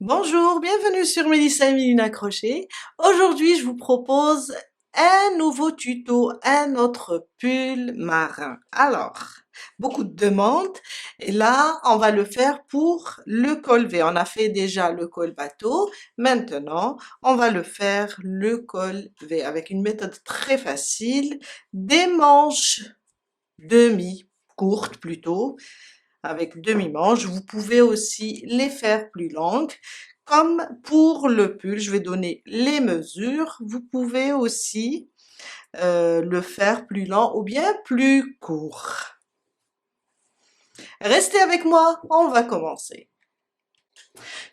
Bonjour, bienvenue sur Mélissa et Mélina Crochet. Aujourd'hui, je vous propose un nouveau tuto, un autre pull marin. Alors, beaucoup de demandes et là, on va le faire pour le col V. On a fait déjà le col bateau. Maintenant, on va le faire le col V avec une méthode très facile, des manches demi courtes plutôt avec demi-manches. Vous pouvez aussi les faire plus longues. Comme pour le pull, je vais donner les mesures. Vous pouvez aussi le faire plus long ou bien plus court. Restez avec moi, on va commencer.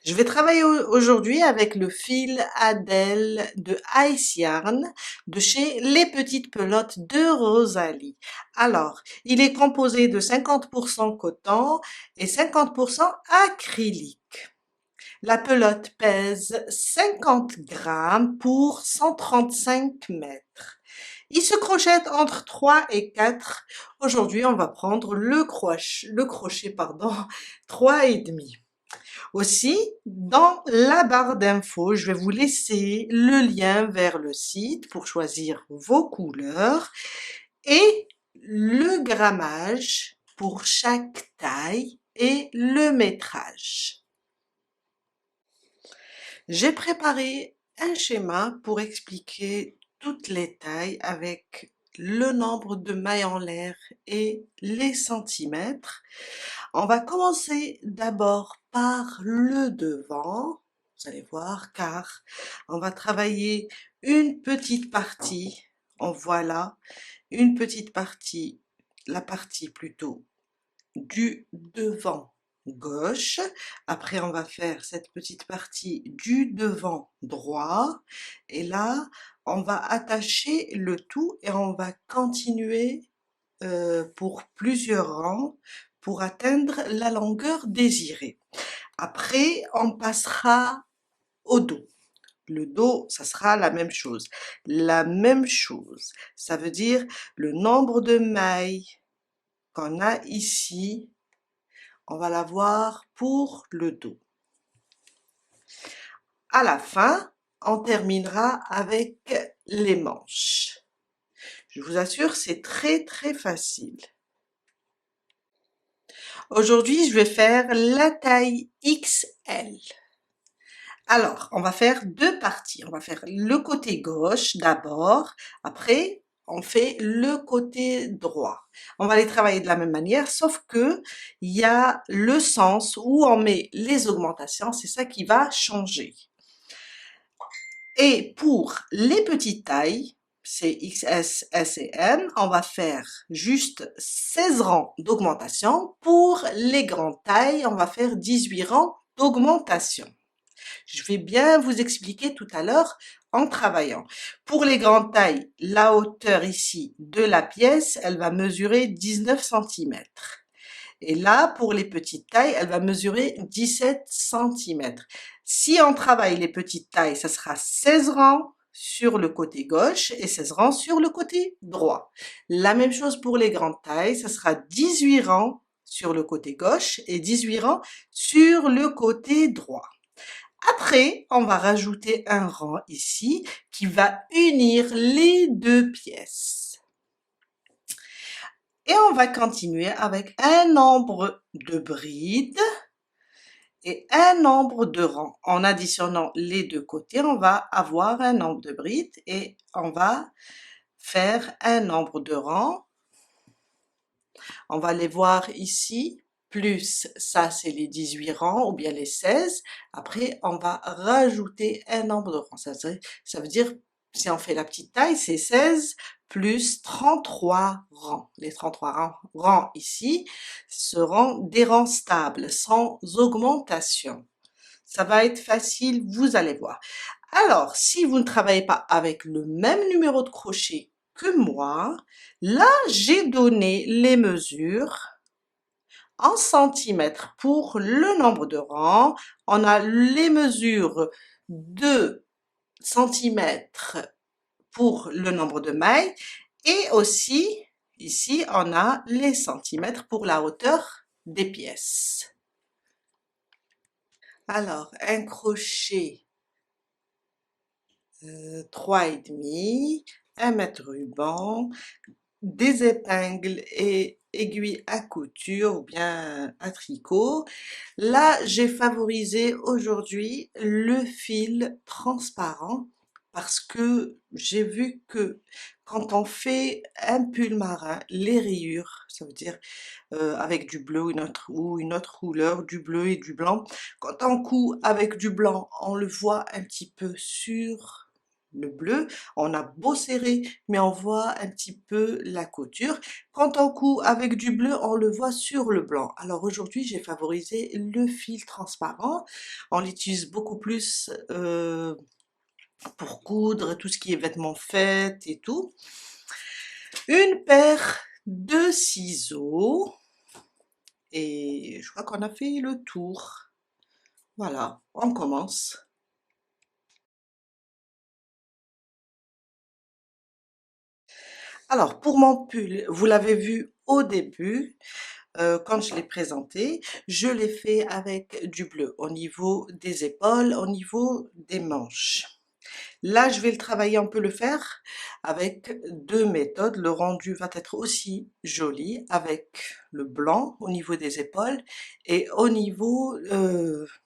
Je vais travailler aujourd'hui avec le fil Adèle de Ice Yarn de chez Les Petites Pelotes de Rosalie. Alors, il est composé de 50% coton et 50% acrylique. La pelote pèse 50 grammes pour 135 mètres. Il se crochette entre 3 et 4. Aujourd'hui, on va prendre le crochet, 3 et demi. Aussi, dans la barre d'infos, je vais vous laisser le lien vers le site pour choisir vos couleurs et le grammage pour chaque taille et le métrage. J'ai préparé un schéma pour expliquer toutes les tailles avec le nombre de mailles en l'air et les centimètres. On va commencer d'abord par le devant, vous allez voir, car on va travailler une petite partie, en voilà, une petite partie, la partie plutôt du devant gauche. Après, on va faire cette petite partie du devant droit. Et là, on va attacher le tout et on va continuer pour plusieurs rangs pour atteindre la longueur désirée. Après, on passera au dos. Le dos, ça sera la même chose. La même chose, ça veut dire le nombre de mailles qu'on a ici, on va l'avoir pour le dos. À la fin, on terminera avec les manches. Je vous assure, c'est très facile. Aujourd'hui, je vais faire la taille XL. Alors, on va faire deux parties. On va faire le côté gauche d'abord, après on fait le côté droit. On va les travailler de la même manière, sauf que il y a le sens où on met les augmentations, c'est ça qui va changer. Et pour les petites tailles, c'est XS, S et M, on va faire juste 16 rangs d'augmentation. Pour les grandes tailles, on va faire 18 rangs d'augmentation. Je vais bien vous expliquer tout à l'heure en travaillant. Pour les grandes tailles, la hauteur ici de la pièce, elle va mesurer 19 cm. Et là, pour les petites tailles, elle va mesurer 17 cm. Si on travaille les petites tailles, ça sera 16 rangs sur le côté gauche et 16 rangs sur le côté droit. La même chose pour les grandes tailles, ça sera 18 rangs sur le côté gauche et 18 rangs sur le côté droit. Après, on va rajouter un rang ici qui va unir les deux pièces. Et on va continuer avec un nombre de brides et un nombre de rangs. En additionnant les deux côtés, on va avoir un nombre de brides et on va faire un nombre de rangs. On va les voir ici. Plus ça, c'est les 18 rangs ou bien les 16. Après, on va rajouter un nombre de rangs. Ça veut dire, si on fait la petite taille, c'est 16 plus 33 rangs. Les 33 rangs ici seront des rangs stables, sans augmentation. Ça va être facile, vous allez voir. Alors, si vous ne travaillez pas avec le même numéro de crochet que moi, là, j'ai donné les mesures en centimètres pour le nombre de rangs. On a les mesures de centimètres pour le nombre de mailles et aussi ici on a les centimètres pour la hauteur des pièces. Alors, un crochet 3,5, un mètre ruban, des épingles et aiguilles à couture ou bien à tricot. Là, j'ai favorisé aujourd'hui le fil transparent parce que j'ai vu que quand on fait un pull marin, les rayures, ça veut dire avec du bleu ou une autre couleur, du bleu et du blanc, quand on coud avec du blanc, on le voit un petit peu sur le bleu, on a beau serrer, mais on voit un petit peu la couture. Quand on coud avec du bleu, on le voit sur le blanc. Alors aujourd'hui, j'ai favorisé le fil transparent. On l'utilise beaucoup plus pour coudre, tout ce qui est vêtements faits et tout. Une paire de ciseaux. Et je crois qu'on a fait le tour. Voilà, on commence. Alors, pour mon pull, vous l'avez vu au début, quand je l'ai présenté, je l'ai fait avec du bleu au niveau des épaules, au niveau des manches. Là, je vais le travailler, on peut le faire avec deux méthodes. Le rendu va être aussi joli avec le blanc au niveau des épaules et au niveau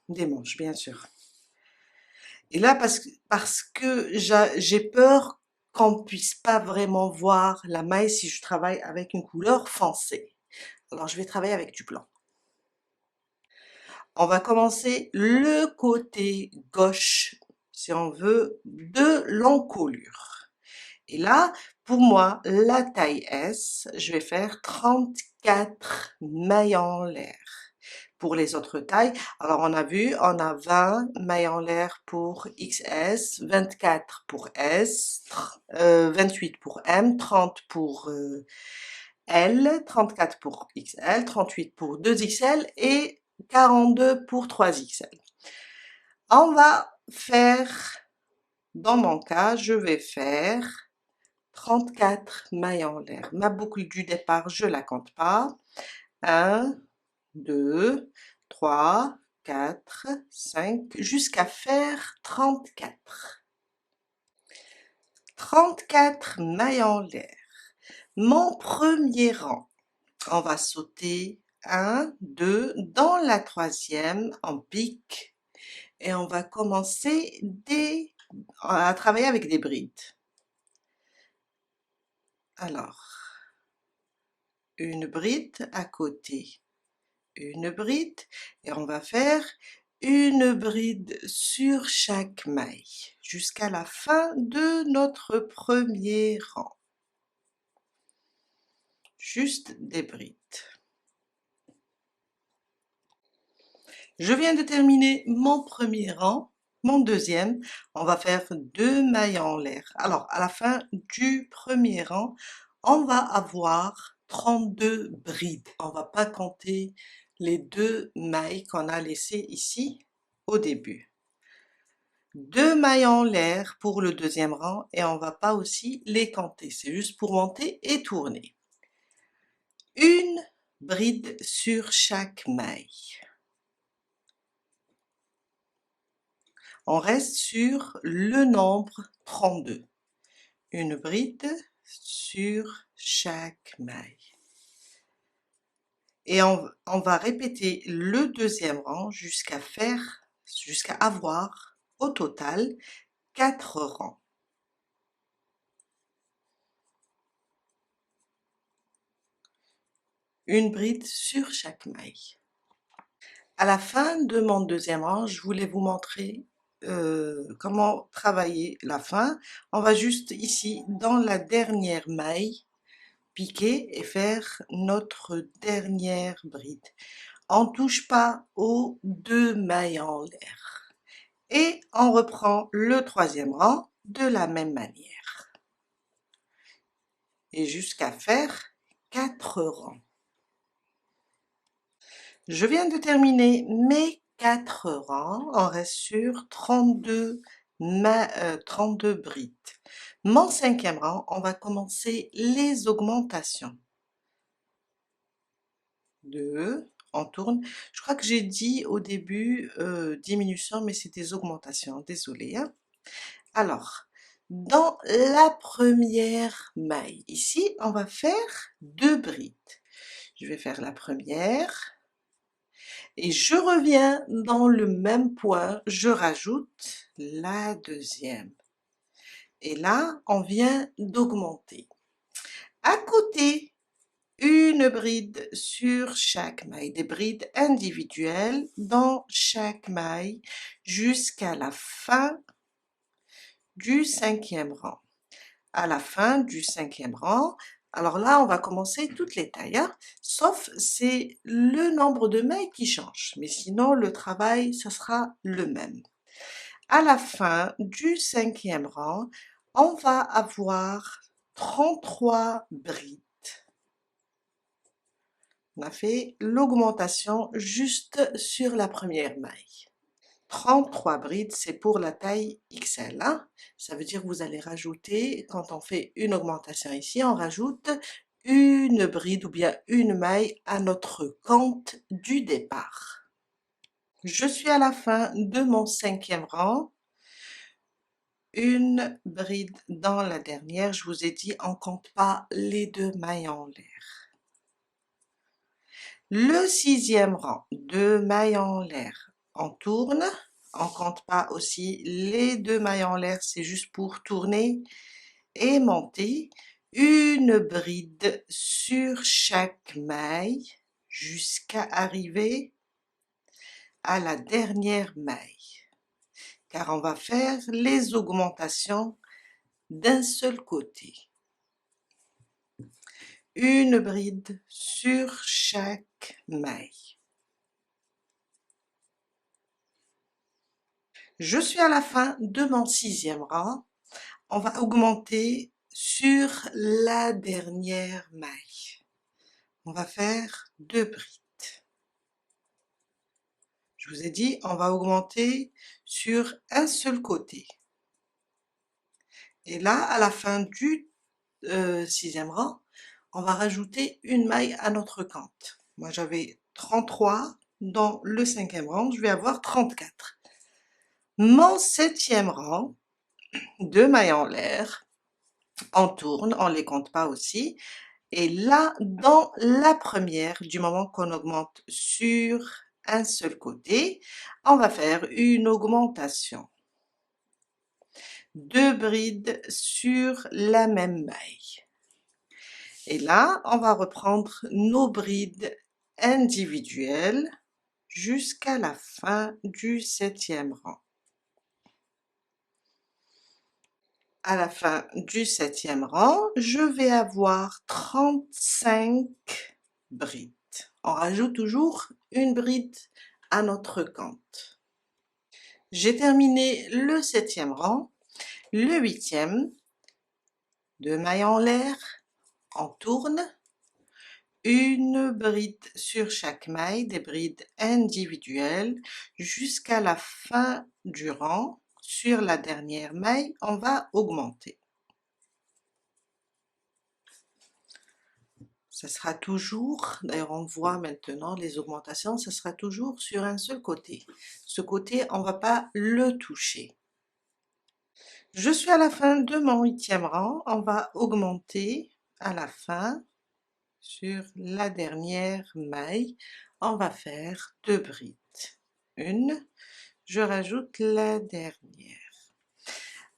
des manches, bien sûr. Et là, parce que j'ai peur qu'on puisse pas vraiment voir la maille si je travaille avec une couleur foncée. Alors, je vais travailler avec du blanc. On va commencer le côté gauche, si on veut, de l'encolure. Et là, pour moi, la taille S, je vais faire 34 mailles en l'air. Pour les autres tailles, alors on a vu, on a 20 mailles en l'air pour XS, 24 pour S, 28 pour M, 30 pour L, 34 pour XL, 38 pour 2XL et 42 pour 3XL. On va faire, dans mon cas, je vais faire 34 mailles en l'air. Ma boucle du départ, je la compte pas. 1, 2, 3, 4, 5, jusqu'à faire 34. 34 mailles en l'air. Mon premier rang, on va sauter 1, 2, dans la troisième, on pique et on va commencer à travailler avec des brides. Alors, une bride à côté, une bride et on va faire une bride sur chaque maille jusqu'à la fin de notre premier rang. Juste des brides. Je viens de terminer mon premier rang, mon deuxième, on va faire 2 mailles en l'air. Alors, à la fin du premier rang, on va avoir 32 brides. On va pas compter les 2 mailles qu'on a laissées ici au début. 2 mailles en l'air pour le deuxième rang et on va pas aussi les compter. C'est juste pour monter et tourner. Une bride sur chaque maille. On reste sur le nombre 32. Une bride sur chaque maille. Et on va répéter le deuxième rang jusqu'à avoir au total 4 rangs. Une bride sur chaque maille. À la fin de mon deuxième rang, je voulais vous montrer comment travailler la fin. On va juste ici, dans la dernière maille, piquer et faire notre dernière bride. On ne touche pas aux 2 mailles en l'air. Et on reprend le troisième rang de la même manière. Et jusqu'à faire 4 rangs. Je viens de terminer mes 4 rangs, on reste sur 32 brides. Mon cinquième rang, on va commencer les augmentations. 2, on tourne. Je crois que j'ai dit au début diminution, mais c'est des augmentations, désolé, hein. Alors, dans la première maille, ici, on va faire 2 brides. Je vais faire la première et je reviens dans le même point, je rajoute la deuxième. Et là, on vient d'augmenter. À côté, une bride sur chaque maille, des brides individuelles dans chaque maille jusqu'à la fin du 5e rang. À la fin du 5e rang, alors là, on va commencer toutes les tailles, hein, sauf c'est le nombre de mailles qui change, mais sinon le travail, ce sera le même. À la fin du 5e rang, on va avoir 33 brides. On a fait l'augmentation juste sur la première maille. 33 brides, c'est pour la taille XL, hein. Ça veut dire que vous allez rajouter, quand on fait une augmentation ici, on rajoute une bride ou bien une maille à notre compte du départ. Je suis à la fin de mon 5e rang. Une bride dans la dernière, je vous ai dit, on compte pas les 2 mailles en l'air. Le 6e rang, 2 mailles en l'air, on tourne, on compte pas aussi les 2 mailles en l'air, c'est juste pour tourner et monter. Une bride sur chaque maille jusqu'à arriver à la dernière maille, car on va faire les augmentations d'un seul côté. Une bride sur chaque maille. Je suis à la fin de mon 6e rang. On va augmenter sur la dernière maille. On va faire 2 brides. Je vous ai dit, on va augmenter sur un seul côté. Et là, à la fin du 6e rang, on va rajouter une maille à notre compte. Moi, j'avais 33 dans le 5e rang, je vais avoir 34. Mon 7e rang, 2 mailles en l'air, on tourne, on les compte pas aussi. Et là, dans la première, du moment qu'on augmente sur un seul côté, on va faire une augmentation. 2 brides sur la même maille. Et là, on va reprendre nos brides individuelles jusqu'à la fin du 7e rang. À la fin du 7e rang, je vais avoir 35 brides. On rajoute toujours une bride à notre compte. J'ai terminé le 7e rang, le 8e, 2 mailles en l'air, on tourne, une bride sur chaque maille, des brides individuelles jusqu'à la fin du rang. Sur la dernière maille, on va augmenter. Ça sera toujours, d'ailleurs on voit maintenant les augmentations, ça sera toujours sur un seul côté. Ce côté, on ne va pas le toucher. Je suis à la fin de mon 8e rang, on va augmenter à la fin sur la dernière maille, on va faire 2 brides. Une, je rajoute la dernière.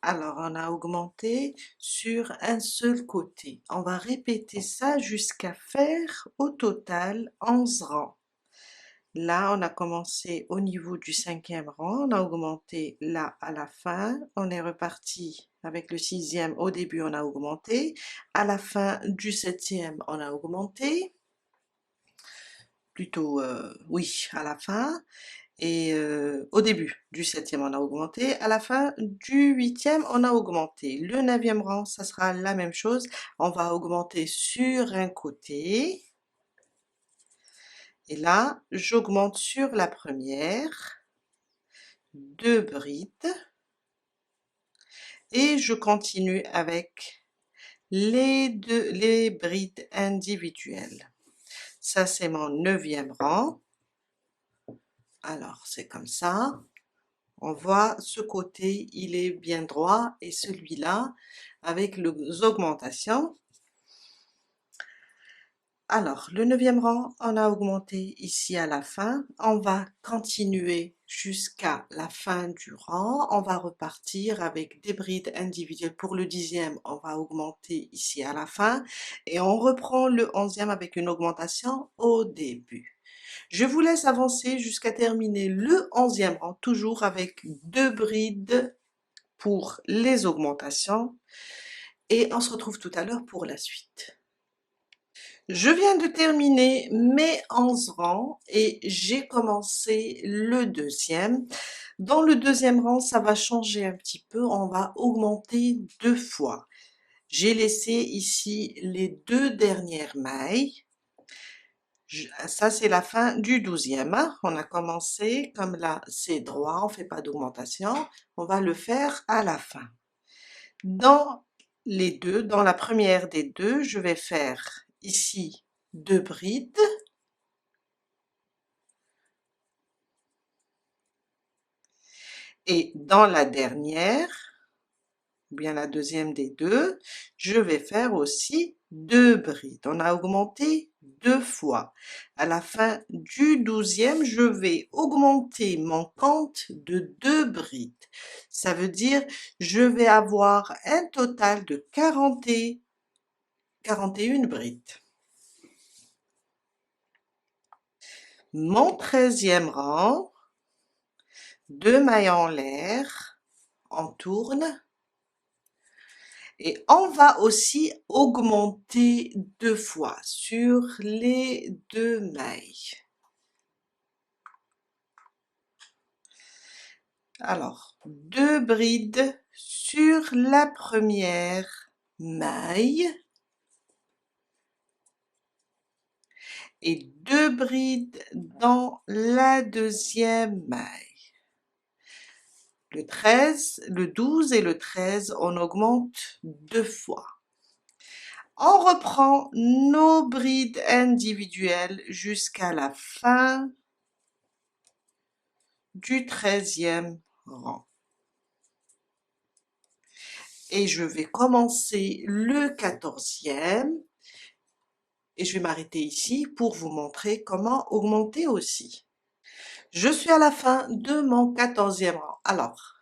Alors, on a augmenté sur un seul côté. On va répéter ça jusqu'à faire au total 11 rangs. Là, on a commencé au niveau du 5e rang, on a augmenté là à la fin, on est reparti avec le 6e, au début on a augmenté, à la fin du 7e on a augmenté, plutôt oui, à la fin, et au début du 7e on a augmenté, à la fin du 8e on a augmenté. Le 9e rang, ça sera la même chose, on va augmenter sur un côté, et là j'augmente sur la première, 2 brides, et je continue avec les brides individuelles. Ça c'est mon 9e rang. Alors, c'est comme ça. On voit ce côté, il est bien droit et celui-là avec les augmentations. Alors, le 9e rang, on a augmenté ici à la fin. On va continuer jusqu'à la fin du rang. On va repartir avec des brides individuelles. Pour le 10e, on va augmenter ici à la fin. Et on reprend le 11e avec une augmentation au début. Je vous laisse avancer jusqu'à terminer le 11e rang, toujours avec 2 brides pour les augmentations. Et on se retrouve tout à l'heure pour la suite. Je viens de terminer mes 11 rangs et j'ai commencé le 2e. Dans le 2e rang, ça va changer un petit peu, on va augmenter 2 fois. J'ai laissé ici les 2 dernières mailles. Ça, c'est la fin du 12e. On a commencé, comme là, c'est droit, on fait pas d'augmentation. On va le faire à la fin. Dans les deux, dans la première des deux, je vais faire ici 2 brides. Et dans la dernière, ou bien la deuxième des deux, je vais faire aussi 2 brides. On a augmenté 2 fois. À la fin du 12e, je vais augmenter mon compte de 2 brides. Ça veut dire je vais avoir un total de 41 brides. Mon 13e rang, 2 mailles en l'air, on tourne. Et on va aussi augmenter 2 fois sur les 2 mailles. Alors, 2 brides sur la première maille et 2 brides dans la deuxième maille. Le 13, le 12 et le 13, on augmente 2 fois. On reprend nos brides individuelles jusqu'à la fin du 13e rang. Et je vais commencer le 14e et je vais m'arrêter ici pour vous montrer comment augmenter aussi. Je suis à la fin de mon 14e rang. Alors,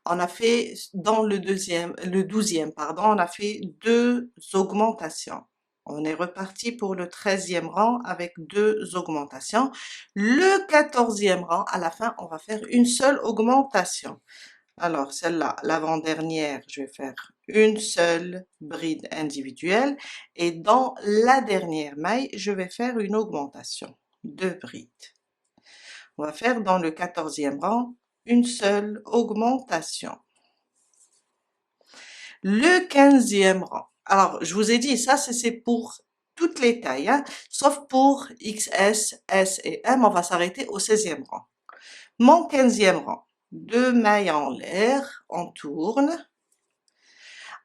on a fait dans le 12e, pardon, on a fait 2 augmentations. On est reparti pour le 13e rang avec 2 augmentations. Le 14e rang, à la fin, on va faire une seule augmentation. Alors, celle-là, l'avant-dernière, je vais faire une seule bride individuelle. Et dans la dernière maille, je vais faire une augmentation, 2 brides. On va faire dans le 14e rang une seule augmentation. Le 15e rang. Alors, je vous ai dit, ça, c'est pour toutes les tailles, hein, sauf pour XS, S et M, on va s'arrêter au 16e rang. Mon 15e rang, 2 mailles en l'air, on tourne.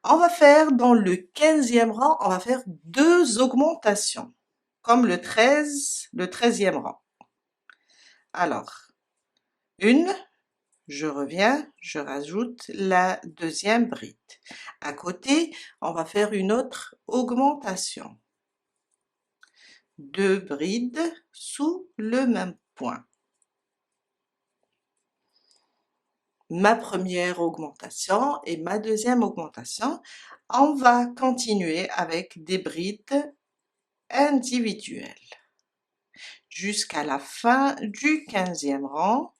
On va faire dans le 15e rang, on va faire 2 augmentations, comme le 13e rang. Alors, une, je reviens, je rajoute la deuxième bride. À côté, on va faire une autre augmentation. 2 brides sous le même point. Ma première augmentation et ma deuxième augmentation. On va continuer avec des brides individuelles jusqu'à la fin du 15e rang.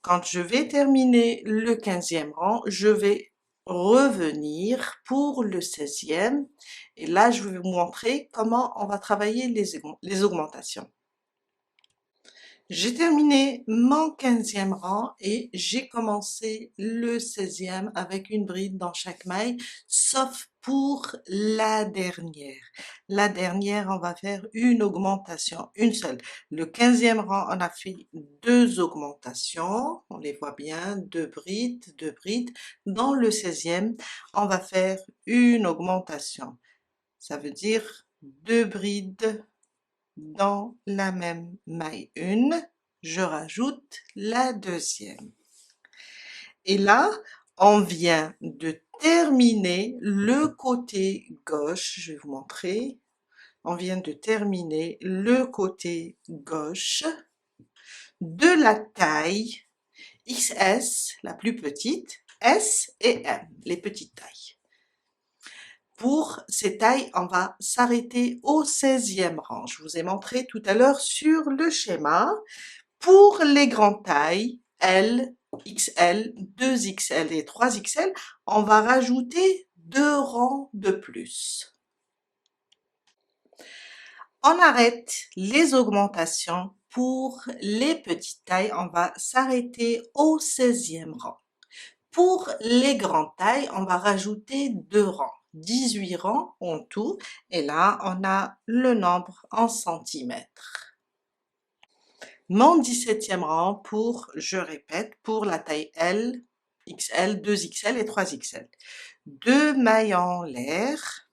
Quand je vais terminer le 15e rang, je vais revenir pour le 16e et là je vais vous montrer comment on va travailler les augmentations. J'ai terminé mon 15e rang et j'ai commencé le 16e avec une bride dans chaque maille, sauf pour la dernière. La dernière, on va faire une augmentation, une seule. Le 15e rang, on a fait 2 augmentations, on les voit bien, 2 brides, 2 brides. Dans le 16e, on va faire une augmentation. Ça veut dire 2 brides dans la même maille 1, je rajoute la deuxième. Et là, on vient de terminer le côté gauche, je vais vous montrer. On vient de terminer le côté gauche de la taille XS, la plus petite, S et M, les petites tailles. Pour ces tailles, on va s'arrêter au 16e rang. Je vous ai montré tout à l'heure sur le schéma. Pour les grandes tailles, L, XL, 2XL et 3XL, on va rajouter 2 rangs de plus. On arrête les augmentations. Pour les petites tailles, on va s'arrêter au 16e rang. Pour les grandes tailles, on va rajouter 2 rangs, 18 rangs en tout, et là, on a le nombre en centimètres. Mon 17e rang pour, je répète, pour la taille L, XL, 2XL et 3XL. 2 mailles en l'air.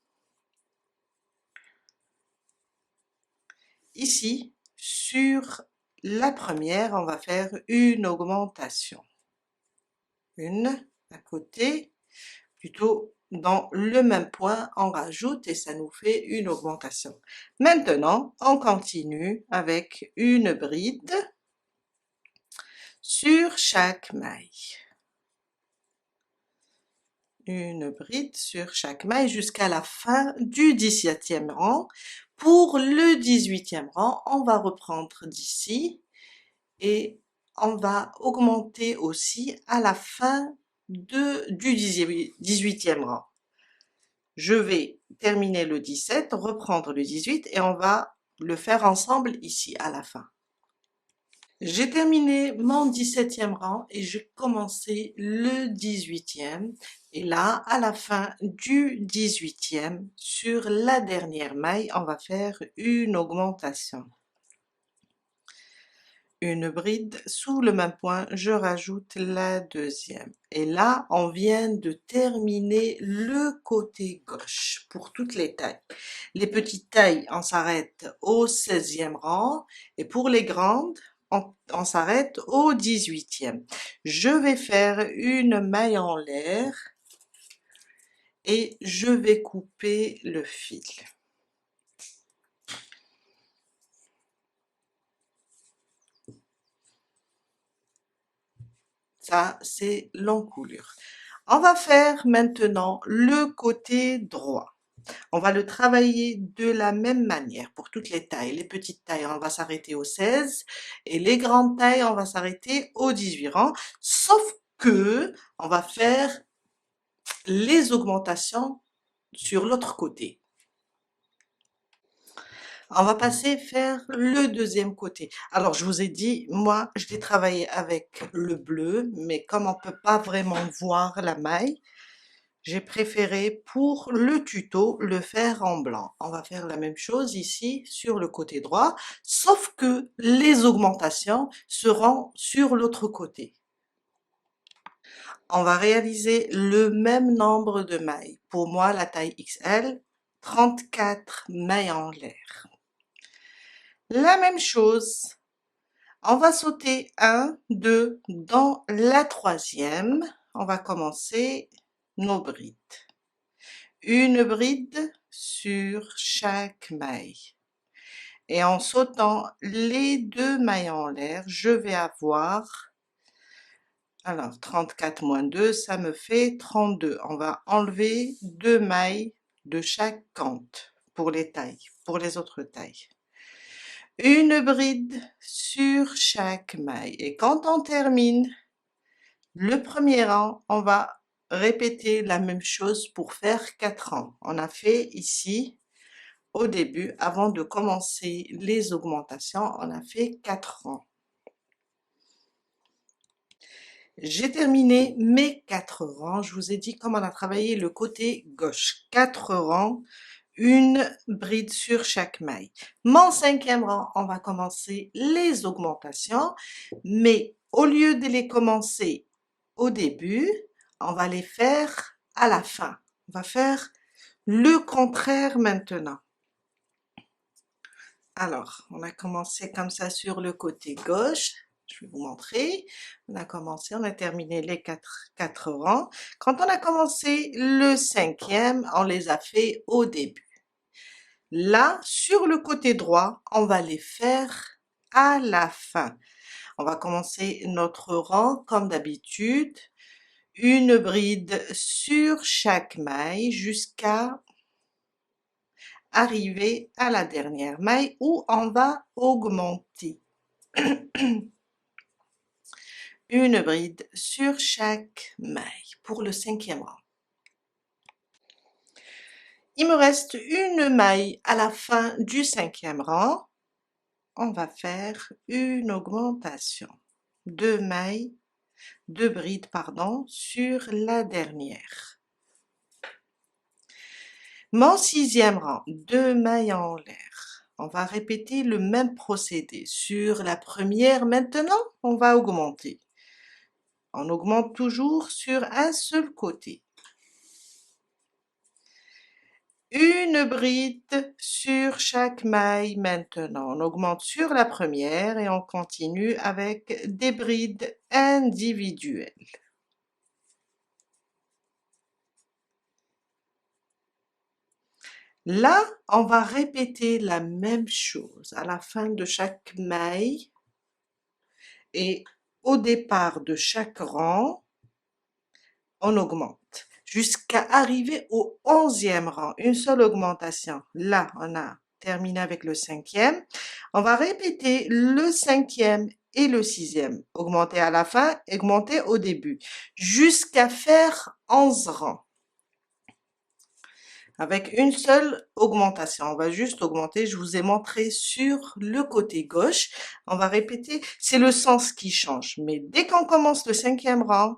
Ici, sur la première, on va faire une augmentation. Une à côté, plutôt dans le même point, on rajoute et ça nous fait une augmentation. Maintenant, on continue avec une bride sur chaque maille. Une bride sur chaque maille jusqu'à la fin du 17e rang. Pour le 18e rang, on va reprendre d'ici et on va augmenter aussi à la fin du 18e rang. Je vais terminer le 17, reprendre le 18 et on va le faire ensemble ici à la fin. J'ai terminé mon 17e rang et j'ai commencé le 18e. Et là, à la fin du 18e, sur la dernière maille, on va faire une augmentation. Une bride sous le même point, je rajoute la deuxième. Et là, on vient de terminer le côté gauche pour toutes les tailles. Les petites tailles, on s'arrête au 16e rang et pour les grandes, on s'arrête au 18e. Je vais faire une maille en l'air et je vais couper le fil. Ça, c'est l'encoulure. On va faire maintenant le côté droit. On va le travailler de la même manière pour toutes les tailles. Les petites tailles, on va s'arrêter au 16 et les grandes tailles, on va s'arrêter au 18 rang, sauf que on va faire les augmentations sur l'autre côté. On va passer faire le deuxième côté. Alors, je vous ai dit, moi, je l'ai travaillé avec le bleu, mais comme on peut pas vraiment voir la maille, j'ai préféré pour le tuto le faire en blanc. On va faire la même chose ici sur le côté droit, sauf que les augmentations seront sur l'autre côté. On va réaliser le même nombre de mailles. Pour moi, la taille XL, 34 mailles en l'air. La même chose, on va sauter 1, 2 dans la troisième. On va commencer nos brides. Une bride sur chaque maille. Et en sautant les 2 mailles en l'air, je vais avoir, alors 34 moins 2, ça me fait 32. On va enlever 2 mailles de chaque côté pour les tailles, pour les autres tailles. Une bride sur chaque maille. Et quand on termine le premier rang, on va répéter la même chose pour faire 4 rangs. On a fait ici, au début, avant de commencer les augmentations, on a fait 4 rangs. J'ai terminé mes 4 rangs. Je vous ai dit comment on a travaillé le côté gauche. 4 rangs, une bride sur chaque maille. Mon 5e rang, on va commencer les augmentations, mais au lieu de les commencer au début, on va les faire à la fin. On va faire le contraire maintenant. Alors, on a commencé comme ça sur le côté gauche. Je vais vous montrer. On a commencé, on a terminé les quatre rangs. Quand on a commencé le cinquième, on les a fait au début. Là, sur le côté droit, on va les faire à la fin. On va commencer notre rang comme d'habitude. Une bride sur chaque maille jusqu'à arriver à la dernière maille où on va augmenter. Une bride sur chaque maille pour le cinquième rang. Il me reste une maille à la fin du cinquième rang. On va faire une augmentation. Deux brides, pardon, sur la dernière. Mon sixième rang, deux mailles en l'air. On va répéter le même procédé. Sur la première, maintenant, on va augmenter. On augmente toujours sur un seul côté. Une bride sur chaque maille maintenant. On augmente sur la première et on continue avec des brides individuelles. Là, on va répéter la même chose à la fin de chaque maille et au départ de chaque rang, on augmente jusqu'à arriver au 11e rang, une seule augmentation. Là, on a terminé avec le cinquième. On va répéter le cinquième et le sixième, augmenter à la fin, augmenter au début, jusqu'à faire 11 rangs. Avec une seule augmentation, on va juste augmenter, je vous ai montré sur le côté gauche, on va répéter, c'est le sens qui change, mais dès qu'on commence le cinquième rang,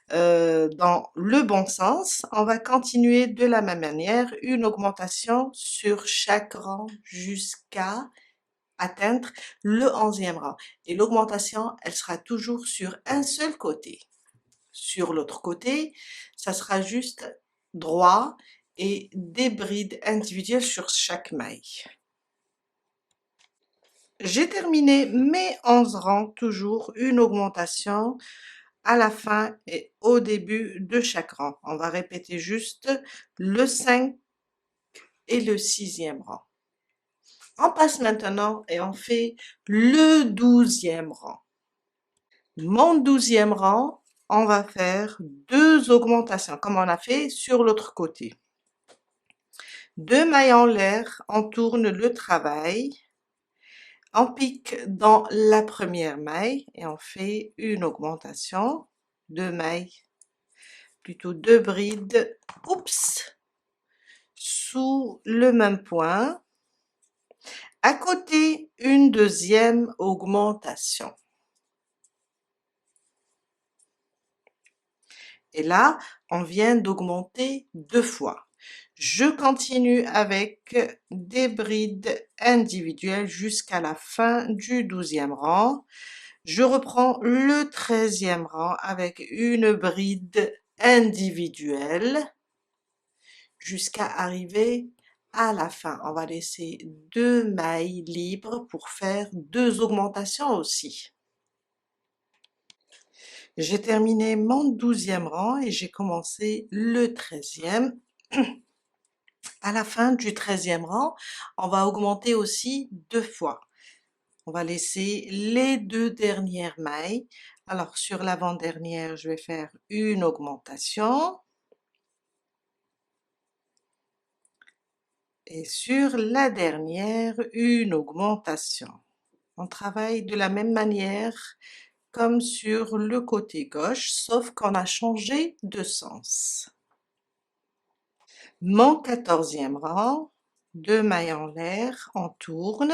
dans le bon sens, on va continuer de la même manière, une augmentation sur chaque rang jusqu'à atteindre le 11e rang. Et l'augmentation, elle sera toujours sur un seul côté. Sur l'autre côté, ça sera juste droit et des brides individuelles sur chaque maille. J'ai terminé mes 11 rangs, toujours une augmentation à la fin et au début de chaque rang. On va répéter juste le 5 et le 6e rang. On passe maintenant et on fait le 12e rang. Mon 12e rang, on va faire deux augmentations comme on a fait sur l'autre côté. Deux mailles en l'air, on tourne le travail, on pique dans la première maille et on fait une augmentation, deux mailles, plutôt deux brides, oups, sous le même point. À côté, une deuxième augmentation. Et là, on vient d'augmenter deux fois. Je continue avec des brides individuelles jusqu'à la fin du 12e rang. Je reprends le 13e rang avec une bride individuelle jusqu'à arriver à la fin. On va laisser deux mailles libres pour faire deux augmentations aussi. J'ai terminé mon 12e rang et j'ai commencé le 13e. À la fin du 13e rang, on va augmenter aussi deux fois. On va laisser les deux dernières mailles. Alors, sur l'avant-dernière, je vais faire une augmentation. Et sur la dernière, une augmentation. On travaille de la même manière comme sur le côté gauche, sauf qu'on a changé de sens. Mon 14e rang, deux mailles en l'air, on tourne.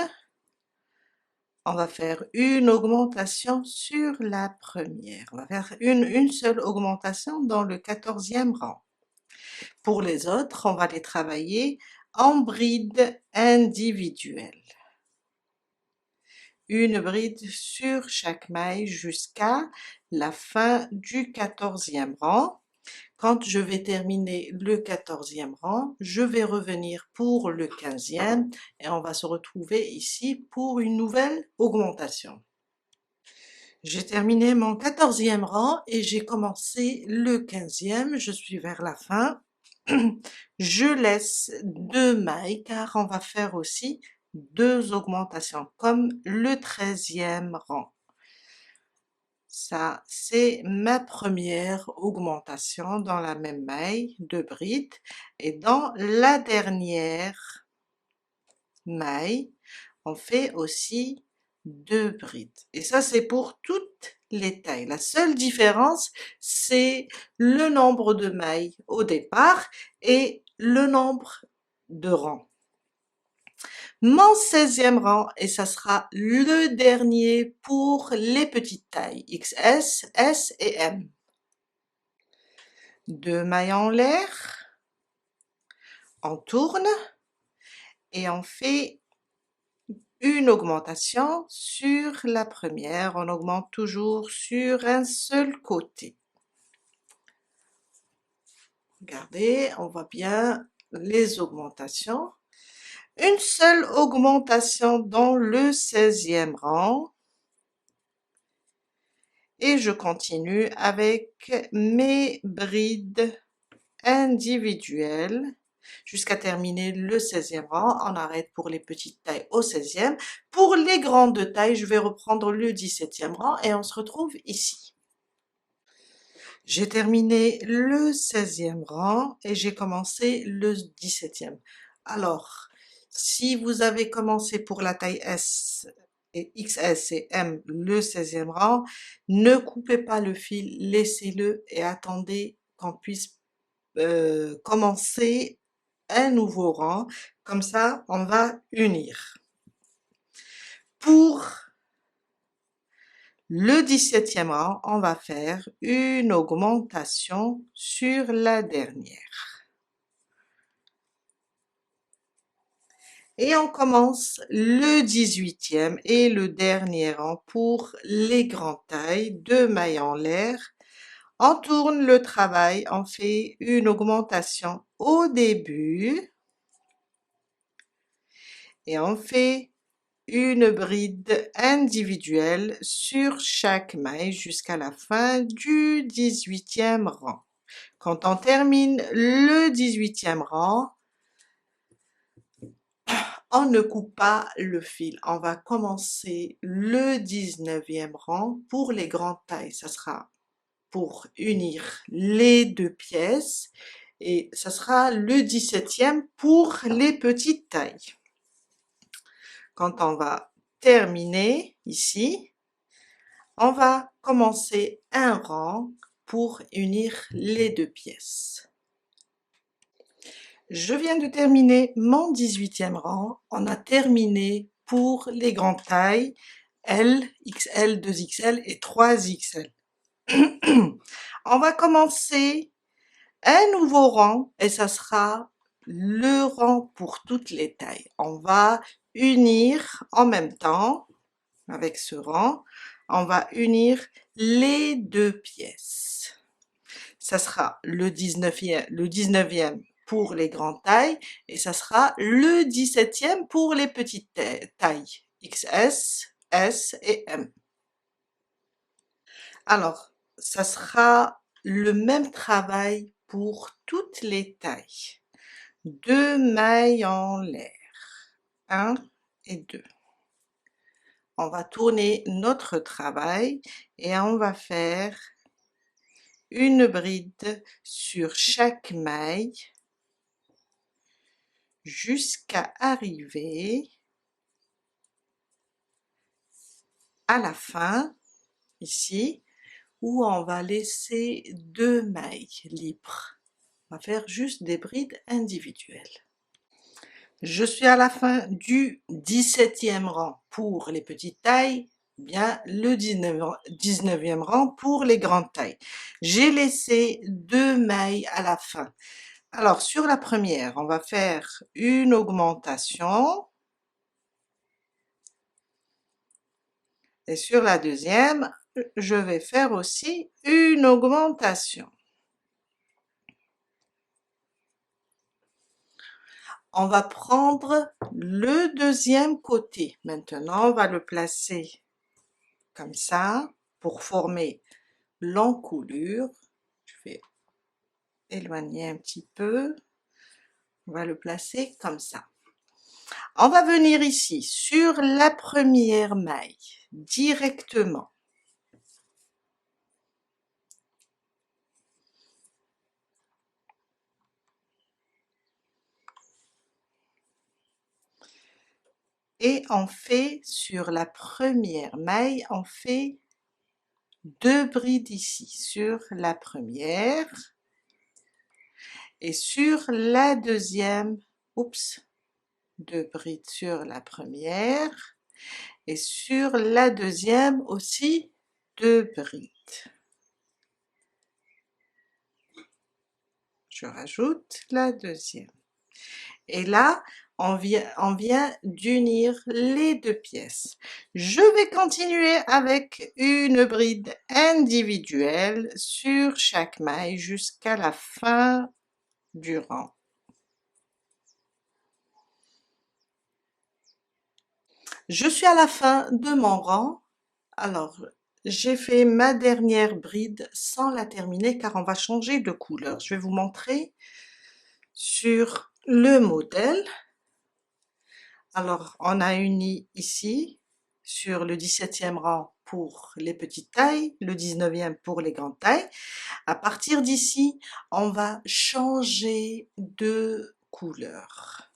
On va faire une augmentation sur la première. On va faire une seule augmentation dans le 14e rang. Pour les autres, on va les travailler en bride individuelle. Une bride sur chaque maille jusqu'à la fin du 14e rang. Quand je vais terminer le 14e rang, je vais revenir pour le 15e et on va se retrouver ici pour une nouvelle augmentation. J'ai terminé mon 14e rang et j'ai commencé le 15e, je suis vers la fin. Je laisse 2 mailles car on va faire aussi 2 augmentations comme le 13e rang. Ça, c'est ma première augmentation dans la même maille de bride et dans la dernière maille, on fait aussi 2 brides. Et ça, c'est pour toutes les tailles. La seule différence, c'est le nombre de mailles au départ et le nombre de rangs. Mon 16e rang, et ça sera le dernier pour les petites tailles XS, S et M. 2 mailles en l'air, on tourne et on fait une augmentation sur la première. On augmente toujours sur un seul côté. Regardez, on voit bien les augmentations. Une seule augmentation dans le 16e rang. Et je continue avec mes brides individuelles jusqu'à terminer le 16e rang. On arrête pour les petites tailles au 16e. Pour les grandes tailles, je vais reprendre le 17e rang et on se retrouve ici. J'ai terminé le 16e rang et j'ai commencé le 17e. Alors, si vous avez commencé pour la taille S et XS et M le 16e rang, ne coupez pas le fil, laissez-le et attendez qu'on puisse commencer un nouveau rang. Comme ça, on va unir. Pour le 17e rang, on va faire une augmentation sur la dernière. Et on commence le 18e et le dernier rang pour les grandes tailles, 2 mailles en l'air. On tourne le travail, on fait une augmentation au début et on fait une bride individuelle sur chaque maille jusqu'à la fin du 18e rang. Quand on termine le 18e rang, on ne coupe pas le fil. On va commencer le 19e rang pour les grandes tailles. Ça sera pour unir les 2 pièces et ça sera le 17e pour les petites tailles. Quand on va terminer ici, on va commencer un rang pour unir les 2 pièces. Je viens de terminer mon 18e rang. On a terminé pour les grandes tailles L, XL, 2XL et 3XL. On va commencer un nouveau rang et ça sera le rang pour toutes les tailles. On va unir en même temps avec ce rang, on va unir les 2 pièces. Ça sera le 19e pour les grandes tailles et ça sera le 17e pour les petites tailles XS, S et M. Alors, ça sera le même travail pour toutes les tailles. 2 mailles en l'air, 1 et 2. On va tourner notre travail et on va faire une bride sur chaque maille jusqu'à arriver à la fin, ici, où on va laisser 2 mailles libres. On va faire juste des brides individuelles. Je suis à la fin du 17e rang pour les petites tailles, bien le 19e rang pour les grandes tailles. J'ai laissé 2 mailles à la fin. Alors, sur la première, on va faire une augmentation. Et sur la deuxième, je vais faire aussi une augmentation. On va prendre le deuxième côté. Maintenant, on va le placer comme ça pour former l'encolure. Je vais éloigner un petit peu. On va le placer comme ça. On va venir ici sur la première maille directement. Et on fait sur la première maille, on fait 2 brides ici sur la première et sur la deuxième, oups, 2 brides sur la première et sur la deuxième aussi 2 brides. Je rajoute la deuxième. Et là, on vient d'unir les deux pièces. Je vais continuer avec une bride individuelle sur chaque maille jusqu'à la fin du rang. Je suis à la fin de mon rang. Alors, j'ai fait ma dernière bride sans la terminer car on va changer de couleur. Je vais vous montrer sur le modèle. Alors, on a uni ici sur le 17e rang pour les petites tailles, le 19e pour les grandes tailles. À partir d'ici, on va changer de couleur.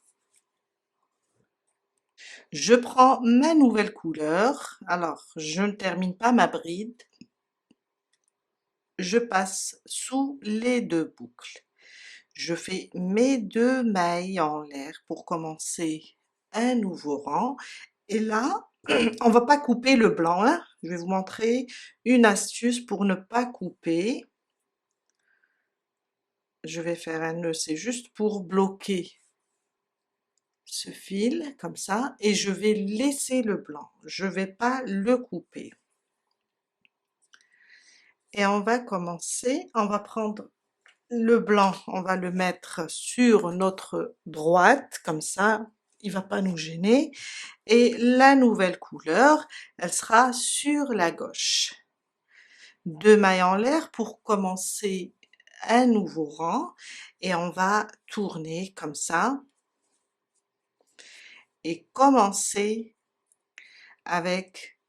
Je prends ma nouvelle couleur. Alors, je ne termine pas ma bride. Je passe sous les deux boucles. Je fais mes 2 mailles en l'air pour commencer un nouveau rang. Et là, on va pas couper le blanc, hein. Je vais vous montrer une astuce pour ne pas couper. Je vais faire un nœud, c'est juste pour bloquer ce fil, comme ça, et je vais laisser le blanc. Je vais pas le couper. Et on va commencer, on va prendre le blanc, on va le mettre sur notre droite, comme ça, il va pas nous gêner. Et la nouvelle couleur, elle sera sur la gauche. 2 mailles en l'air pour commencer un nouveau rang et on va tourner comme ça et commencer avec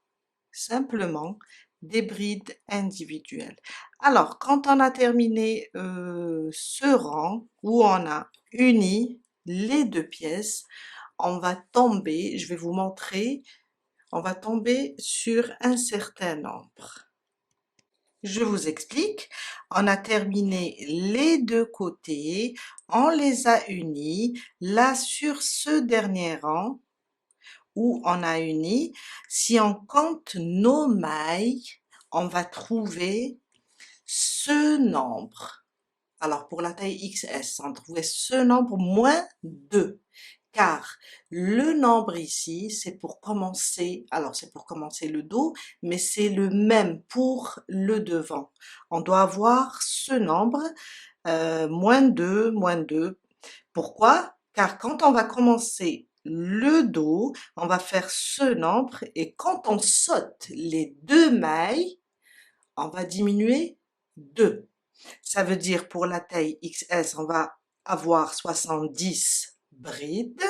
simplement des brides individuelles. Alors, quand on a terminé ce rang où on a uni les deux pièces, on va tomber, je vais vous montrer, on va tomber sur un certain nombre. Je vous explique, on a terminé les deux côtés, on les a unis, là sur ce dernier rang où on a uni, si on compte nos mailles, on va trouver ce nombre. Alors pour la taille XS, on trouvait ce nombre moins 2. Car le nombre ici, c'est pour commencer, alors c'est pour commencer le dos, mais c'est le même pour le devant. On doit avoir ce nombre, moins 2, moins 2. Pourquoi? Car quand on va commencer le dos, on va faire ce nombre et quand on saute les 2 mailles, on va diminuer 2. Ça veut dire pour la taille XS, on va avoir 70 brides.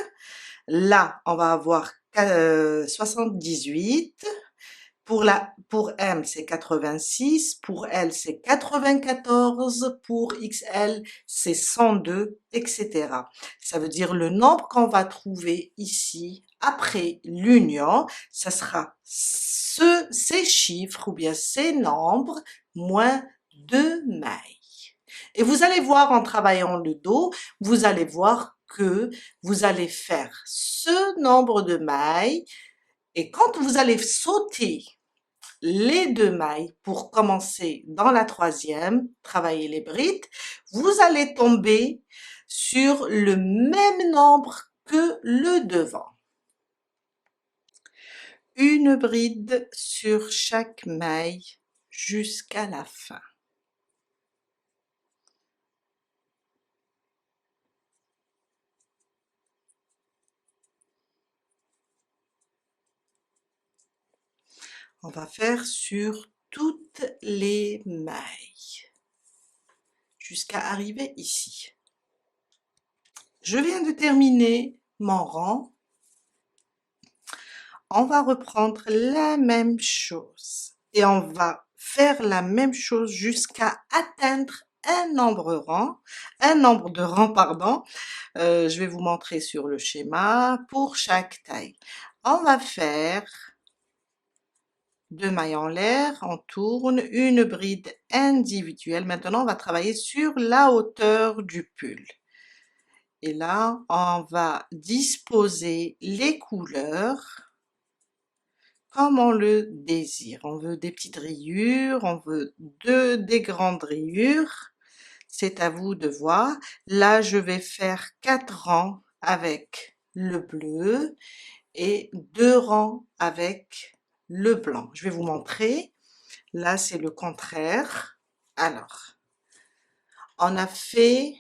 Là, on va avoir 78. Pour M, c'est 86. Pour L, c'est 94. Pour XL, c'est 102, etc. Ça veut dire le nombre qu'on va trouver ici après l'union, ça sera ces chiffres ou bien ces nombres moins 2 mailles. Et vous allez voir en travaillant le dos, vous allez voir que vous allez faire ce nombre de mailles et quand vous allez sauter les 2 mailles pour commencer dans la troisième, travailler les brides, vous allez tomber sur le même nombre que le devant. Une bride sur chaque maille jusqu'à la fin. On va faire sur toutes les mailles jusqu'à arriver ici. Je viens de terminer mon rang. On va reprendre la même chose et on va faire la même chose jusqu'à atteindre un nombre de rangs, pardon. Je vais vous montrer sur le schéma pour chaque taille. On va faire 2 mailles en l'air, on tourne, une bride individuelle. Maintenant, on va travailler sur la hauteur du pull. Et là, on va disposer les couleurs comme on le désire. On veut des petites rayures, on veut des grandes rayures. C'est à vous de voir. Là, je vais faire 4 rangs avec le bleu et 2 rangs avec le blanc. Je vais vous montrer. Là, c'est le contraire. Alors, on a fait...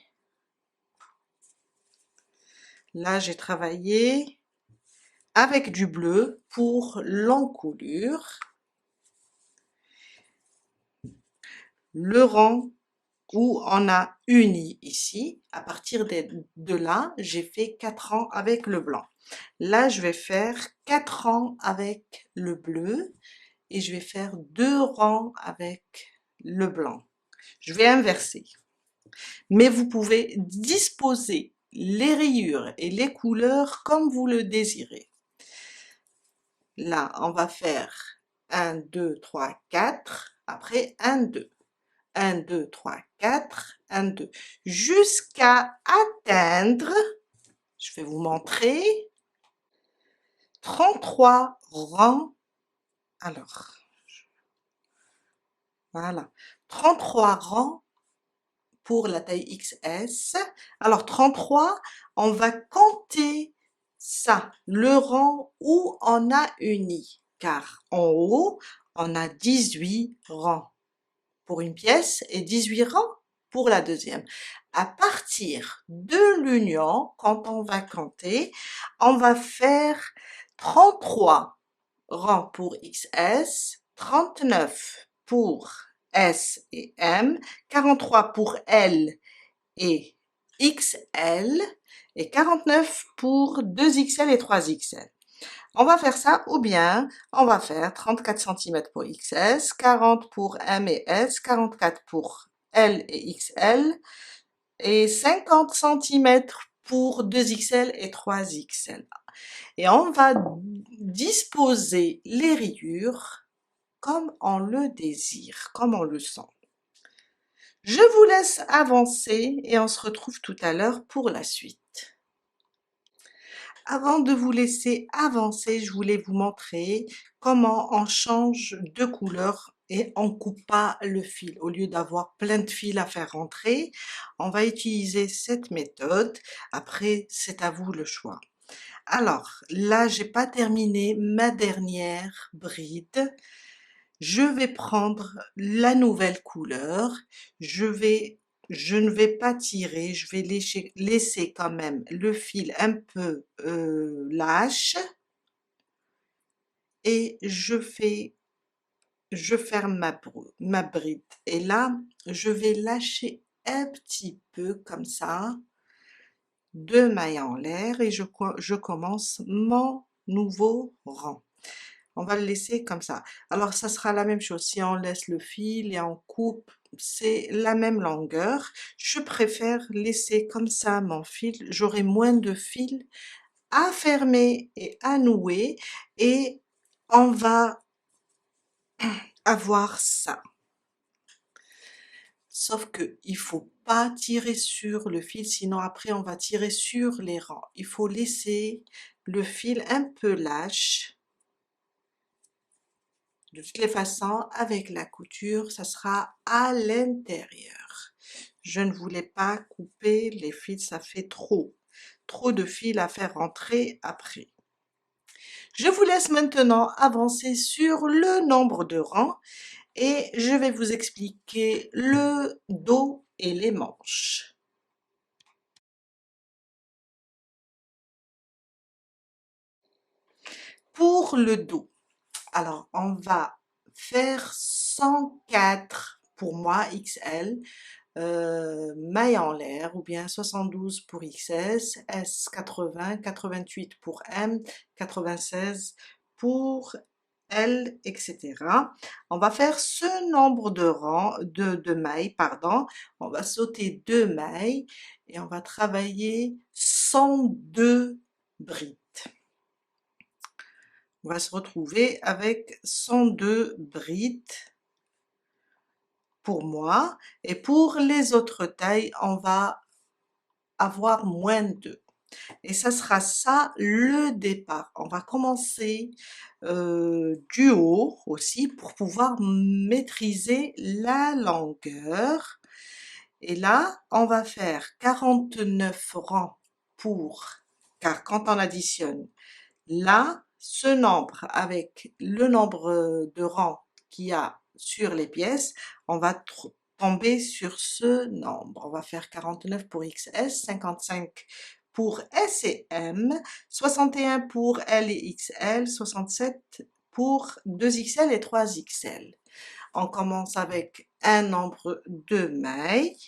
Là, j'ai travaillé avec du bleu pour l'encolure. Le rang où on a uni ici, à partir de là, j'ai fait 4 rangs avec le blanc. Là, je vais faire 4 rangs avec le bleu et je vais faire 2 rangs avec le blanc. Je vais inverser. Mais vous pouvez disposer les rayures et les couleurs comme vous le désirez. Là, on va faire 1, 2, 3, 4, après 1, 2. 1, 2, 3, 4, 1, 2, jusqu'à atteindre, je vais vous montrer, 33 rangs. Alors, voilà, 33 rangs pour la taille XS. Alors, 33, on va compter ça, le rang où on a uni, car en haut, on a 18 rangs pour une pièce et 18 rangs pour la deuxième. À partir de l'union, quand on va compter, on va faire 33 rangs pour XS, 39 pour S et M, 43 pour L et XL et 49 pour 2XL et 3XL. On va faire ça ou bien on va faire 34 cm pour XS, 40 pour M et S, 44 pour L et XL et 50 cm pour 2XL et 3XL. Et on va disposer les rayures comme on le désire, comme on le sent. Je vous laisse avancer et on se retrouve tout à l'heure pour la suite. Avant de vous laisser avancer, je voulais vous montrer comment on change de couleur et on coupe pas le fil. Au lieu d'avoir plein de fils à faire rentrer, on va utiliser cette méthode. Après, c'est à vous le choix. Alors, là, j'ai pas terminé ma dernière bride. Je vais prendre la nouvelle couleur. Je ne vais pas tirer, je vais laisser quand même le fil un peu lâche et je ferme ma bride. Et là, je vais lâcher un petit peu comme ça, 2 mailles en l'air et je commence mon nouveau rang. On va le laisser comme ça. Alors, ça sera la même chose. Si on laisse le fil et on coupe, c'est la même longueur. Je préfère laisser comme ça mon fil. J'aurai moins de fil à fermer et à nouer. Et on va avoir ça. Sauf que il faut pas tirer sur le fil, sinon après on va tirer sur les rangs. Il faut laisser le fil un peu lâche. De toutes les façons, avec la couture, ça sera à l'intérieur. Je ne voulais pas couper les fils, ça fait trop de fils à faire rentrer après. Je vous laisse maintenant avancer sur le nombre de rangs et je vais vous expliquer le dos et les manches. Pour le dos, Alors, on va faire 104 pour moi, XL, mailles en l'air, ou bien 72 pour XS, S 80, 88 pour M, 96 pour L, etc. On va faire ce nombre de rangs, de mailles, pardon. On va sauter 2 mailles et on va travailler 102 brides. On va se retrouver avec 102 brides pour moi, et pour les autres tailles, on va avoir moins 2. Et ça sera ça le départ. On va commencer du haut aussi pour pouvoir maîtriser la longueur. Et là, on va faire 49 rangs car quand on additionne là, ce nombre avec le nombre de rangs qu'il y a sur les pièces, on va tomber sur ce nombre. On va faire 49 pour XS, 55 pour S et M, 61 pour L et XL, 67 pour 2XL et 3XL. On commence avec un nombre de mailles.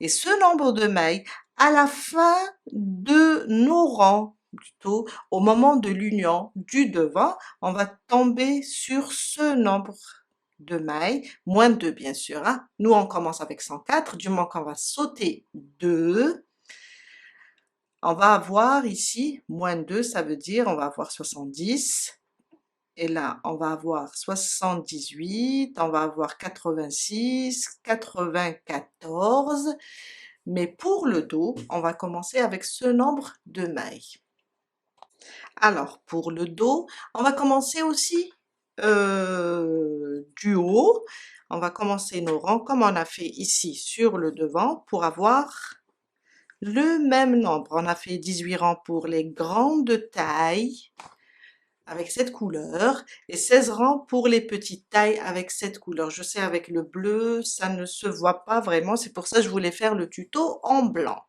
Et ce nombre de mailles, à la fin de nos rangs, plutôt au moment de l'union du devant, on va tomber sur ce nombre de mailles, moins 2 bien sûr. Hein. Nous, on commence avec 104, du moment qu'on va sauter 2, on va avoir ici, moins 2, ça veut dire on va avoir 70. Et là, on va avoir 78, on va avoir 86, 94. Mais pour le dos, on va commencer avec ce nombre de mailles. Alors, pour le dos, on va commencer aussi du haut. On va commencer nos rangs comme on a fait ici sur le devant pour avoir le même nombre. On a fait 18 rangs pour les grandes tailles avec cette couleur et 16 rangs pour les petites tailles avec cette couleur. Je sais, avec le bleu, ça ne se voit pas vraiment. C'est pour ça que je voulais faire le tuto en blanc.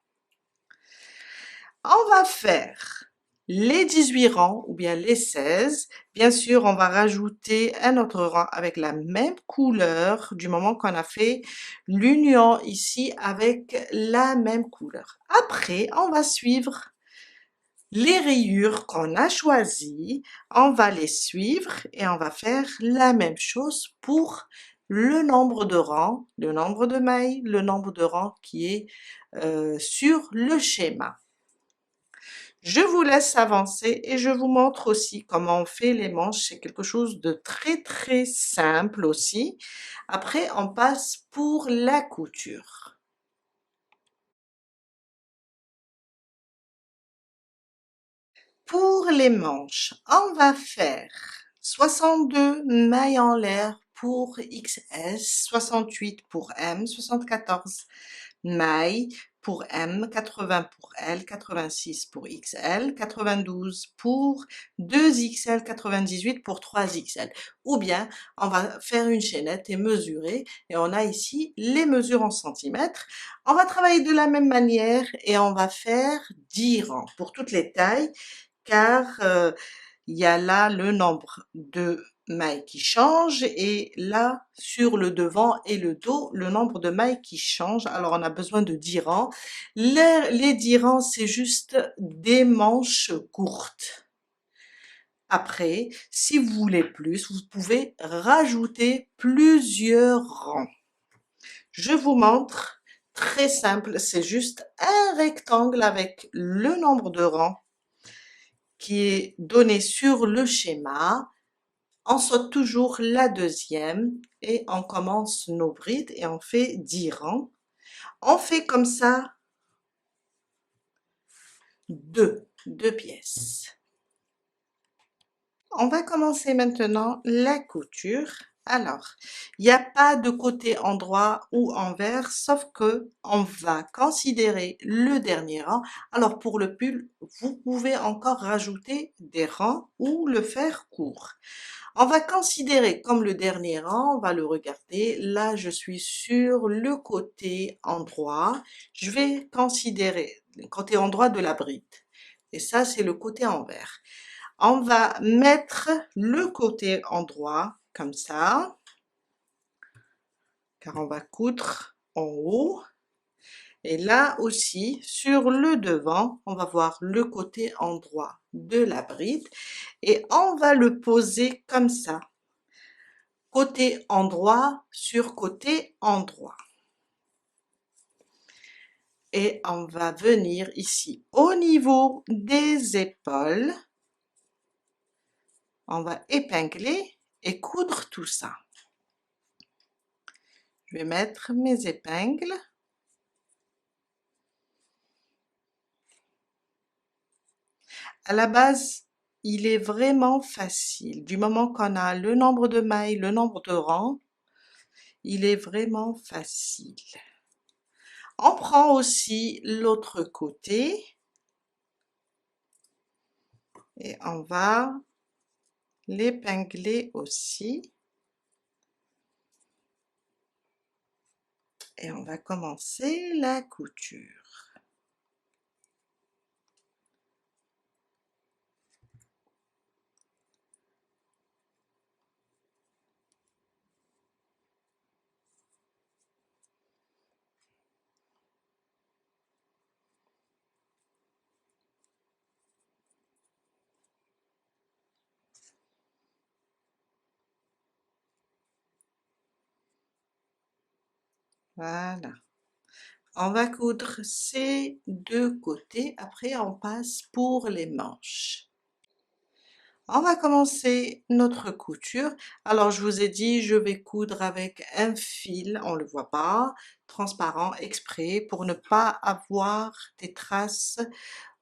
On va faire les 18 rangs ou bien les 16. Bien sûr, on va rajouter un autre rang avec la même couleur du moment qu'on a fait l'union ici avec la même couleur. Après, on va suivre les rayures qu'on a choisies. On va les suivre et on va faire la même chose pour le nombre de rangs, le nombre de mailles, le nombre de rangs qui est sur le schéma. Je vous laisse avancer et je vous montre aussi comment on fait les manches. C'est quelque chose de très simple aussi. Après, on passe pour la couture. Pour les manches, on va faire 62 mailles en l'air pour XS, 68 pour M, 74 mailles pour M, 80 pour L, 86 pour XL, 92 pour 2XL, 98 pour 3XL. Ou bien, on va faire une chaînette et mesurer. Et on a ici les mesures en centimètres. On va travailler de la même manière et on va faire 10 rangs pour toutes les tailles, car il y a là le nombre de mailles qui change et là sur le devant et le dos le nombre de mailles qui change. Alors on a besoin de 10 rangs. Les 10 rangs, c'est juste des manches courtes. Après, si vous voulez plus, vous pouvez rajouter plusieurs rangs. Je vous montre, très simple, c'est juste un rectangle avec le nombre de rangs qui est donné sur le schéma. On saute toujours la deuxième et on commence nos brides et on fait 10 rangs. On fait comme ça deux pièces. On va commencer maintenant la couture. Alors, il n'y a pas de côté endroit ou envers, sauf que on va considérer le dernier rang. Alors pour le pull, vous pouvez encore rajouter des rangs ou le faire court. On va considérer comme le dernier rang, on va le regarder. Là, je suis sur le côté endroit. Je vais considérer le côté endroit de la bride. Et ça, c'est le côté envers. On va mettre le côté endroit comme ça, car on va coudre en haut. Et là aussi, sur le devant, on va voir le côté endroit de la bride et on va le poser comme ça, côté endroit sur côté endroit. Et on va venir ici au niveau des épaules. On va épingler et coudre tout ça. Je vais mettre mes épingles. À la base, il est vraiment facile. Du moment qu'on a le nombre de mailles, le nombre de rangs, il est vraiment facile. On prend aussi l'autre côté et on va l'épingler aussi. Et on va commencer la couture. Voilà. On va coudre ces deux côtés, après on passe pour les manches. On va commencer notre couture. Alors je vous ai dit, je vais coudre avec un fil, on le voit pas, transparent exprès pour ne pas avoir des traces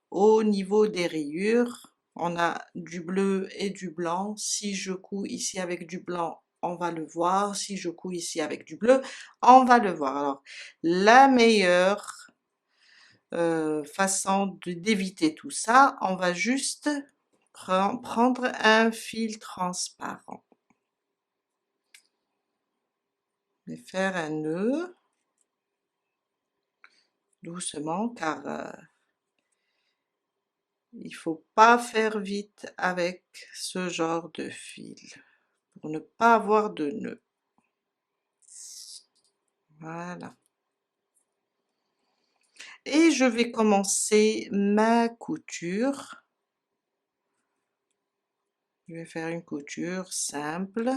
au niveau des rayures. On a du bleu et du blanc. Si je couds ici avec du blanc, on va le voir. Si je couds ici avec du bleu, on va le voir. Alors la meilleure façon d'éviter tout ça, on va juste prendre un fil transparent et faire un nœud doucement car il faut pas faire vite avec ce genre de fil pour ne pas avoir de nœud. Voilà. Et je vais commencer ma couture. Je vais faire une couture simple.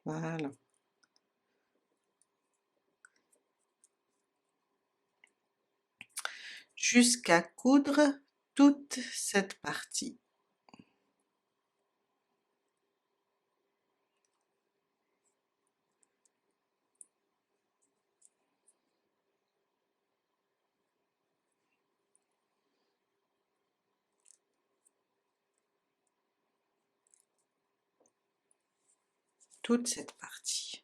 Voilà. Jusqu'à coudre toute cette partie. Toute cette partie.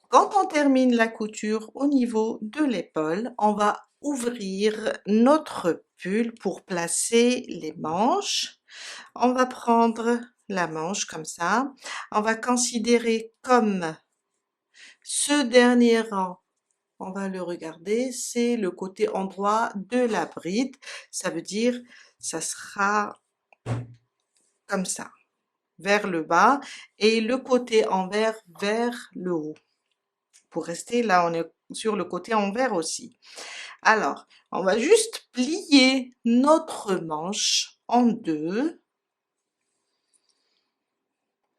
Quand on termine la couture au niveau de l'épaule, on va ouvrir notre pull pour placer les manches. On va prendre la manche comme ça. On va considérer comme ce dernier rang. On va le regarder, c'est le côté endroit de la bride. Ça veut dire, ça sera comme ça, vers le bas, et le côté envers vers le haut. Pour rester là, on est sur le côté envers aussi. Alors, on va juste plier notre manche en deux,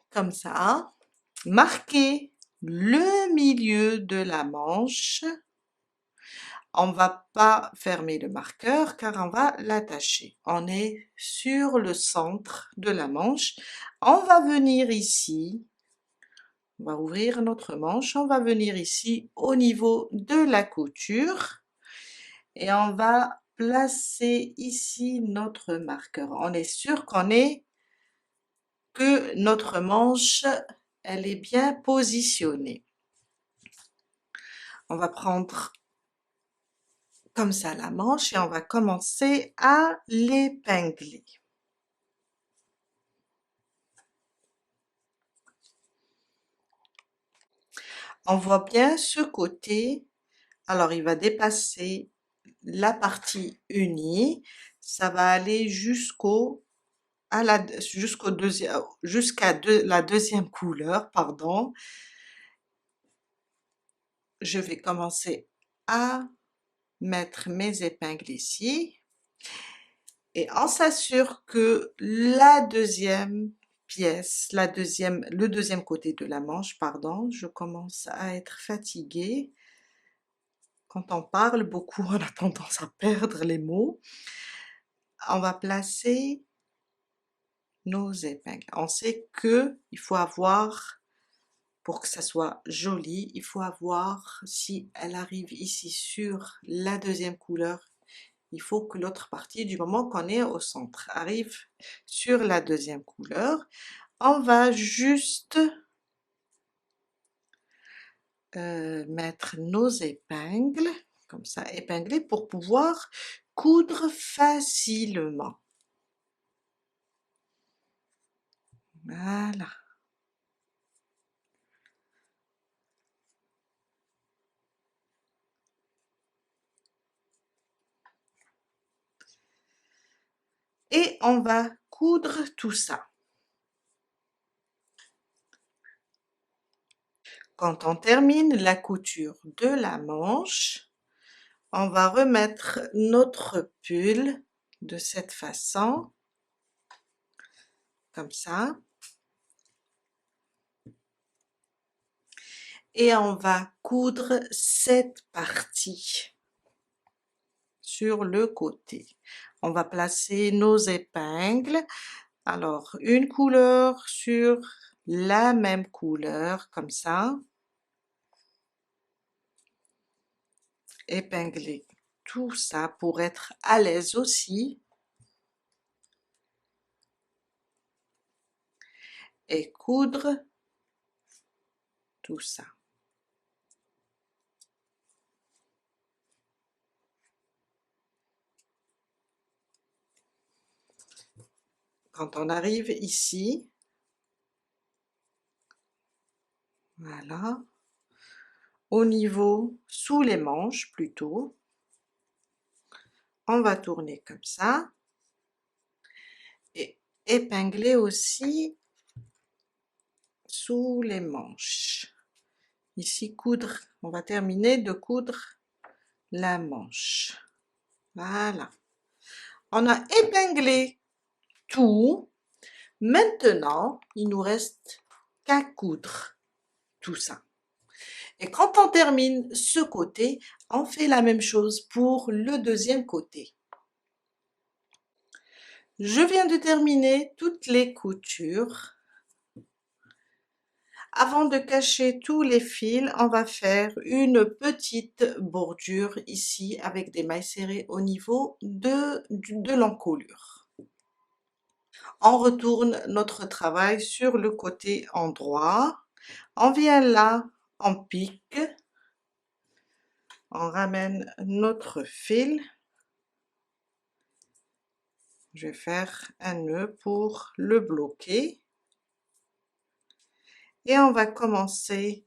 comme ça, marquer le milieu de la manche. On va pas fermer le marqueur car on va l'attacher. On est sur le centre de la manche. On va venir ici. On va ouvrir notre manche. On va venir ici au niveau de la couture. Et on va placer ici notre marqueur. On est sûr que notre manche, elle est bien positionnée. On va prendre comme ça la manche et on va commencer à l'épingler. On voit bien ce côté, alors il va dépasser la partie unie, ça va aller jusqu'à la deuxième couleur, pardon. Je vais commencer à mettre mes épingles ici et on s'assure que la deuxième pièce, le deuxième côté de la manche, pardon, je commence à être fatiguée. Quand on parle beaucoup, on a tendance à perdre les mots. On va placer nos épingles. On sait que il faut avoir, pour que ça soit joli, il faut avoir, si elle arrive ici sur la deuxième couleur, il faut que l'autre partie, du moment qu'on est au centre, arrive sur la deuxième couleur. On va juste mettre nos épingles, comme ça, épingler pour pouvoir coudre facilement. Voilà. Et on va coudre tout ça. Quand on termine la couture de la manche, on va remettre notre pull de cette façon, comme ça. Et on va coudre cette partie sur le côté. On va placer nos épingles. Alors, une couleur sur la même couleur, comme ça. Épingler tout ça pour être à l'aise aussi. Et coudre tout ça. Quand on arrive ici, voilà, au niveau, sous les manches plutôt, on va tourner comme ça et épingler aussi sous les manches. Ici, coudre, on va terminer de coudre la manche. Voilà. On a épinglé tout. Maintenant, il nous reste qu'à coudre tout ça. Et quand on termine ce côté, on fait la même chose pour le deuxième côté. Je viens de terminer toutes les coutures. Avant de cacher tous les fils, on va faire une petite bordure ici avec des mailles serrées au niveau de l'encolure. On retourne notre travail sur le côté endroit. On vient là, on pique. On ramène notre fil. Je vais faire un nœud pour le bloquer. Et on va commencer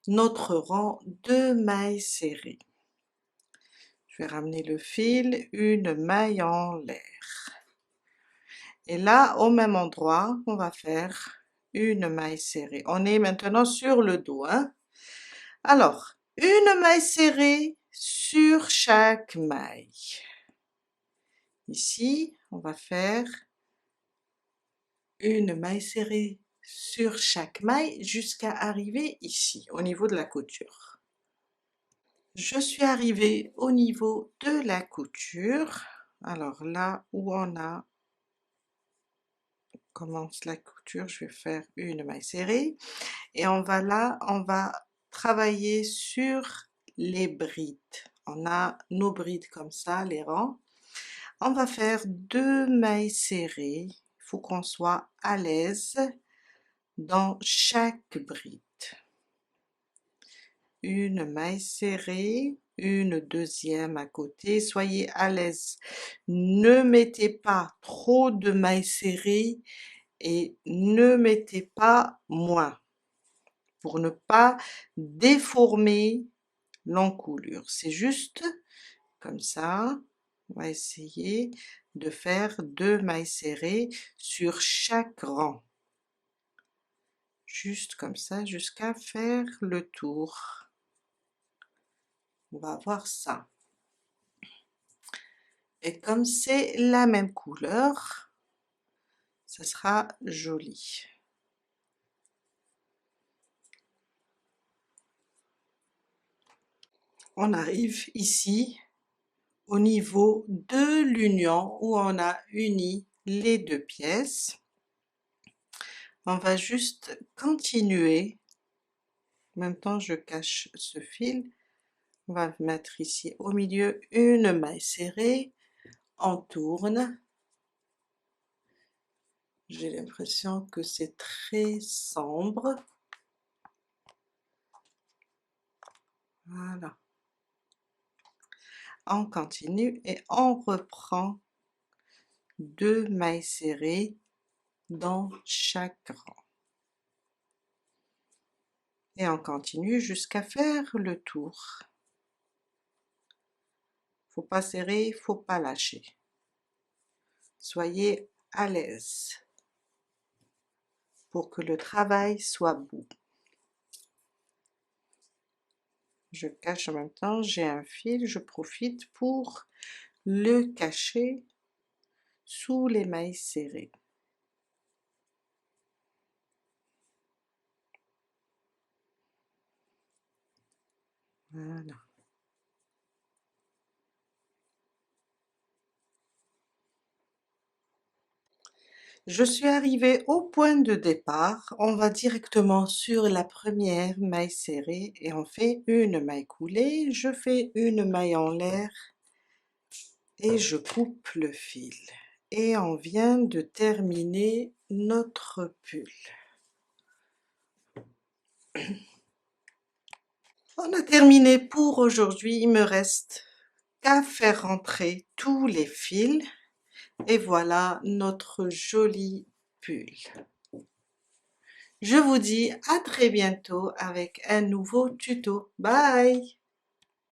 notre rang de mailles serrées. Je vais ramener le fil, une maille en l'air. Et là, au même endroit, on va faire une maille serrée. On est maintenant sur le dos, hein? Alors, une maille serrée sur chaque maille. Ici, on va faire une maille serrée sur chaque maille jusqu'à arriver ici, au niveau de la couture. Je suis arrivée au niveau de la couture. Alors là où commence la couture, je vais faire une maille serrée et on va travailler sur les brides. On a nos brides comme ça, les rangs. On va faire 2 mailles serrées. Il faut qu'on soit à l'aise dans chaque bride. Une maille serrée une deuxième à côté, soyez à l'aise. Ne mettez pas trop de mailles serrées et ne mettez pas moins pour ne pas déformer l'encoulure. C'est juste comme ça. On va essayer de faire 2 mailles serrées sur chaque rang. Juste comme ça jusqu'à faire le tour. On va voir ça. Et comme c'est la même couleur, ça sera joli. On arrive ici au niveau de l'union où on a uni les deux pièces. On va juste continuer. En même temps, je cache ce fil. On va mettre ici au milieu une maille serrée. On tourne. J'ai l'impression que c'est très sombre. Voilà. On continue et on reprend 2 mailles serrées dans chaque rang. Et on continue jusqu'à faire le tour. Faut pas serrer, faut pas lâcher. Soyez à l'aise pour que le travail soit beau. Je cache en même temps, j'ai un fil, je profite pour le cacher sous les mailles serrées. Voilà. Je suis arrivée au point de départ, on va directement sur la première maille serrée et on fait une maille coulée, je fais une maille en l'air et je coupe le fil. Et on vient de terminer notre pull. On a terminé pour aujourd'hui, il me reste qu'à faire rentrer tous les fils et voilà notre joli pull. Je vous dis à très bientôt avec un nouveau tuto. Bye!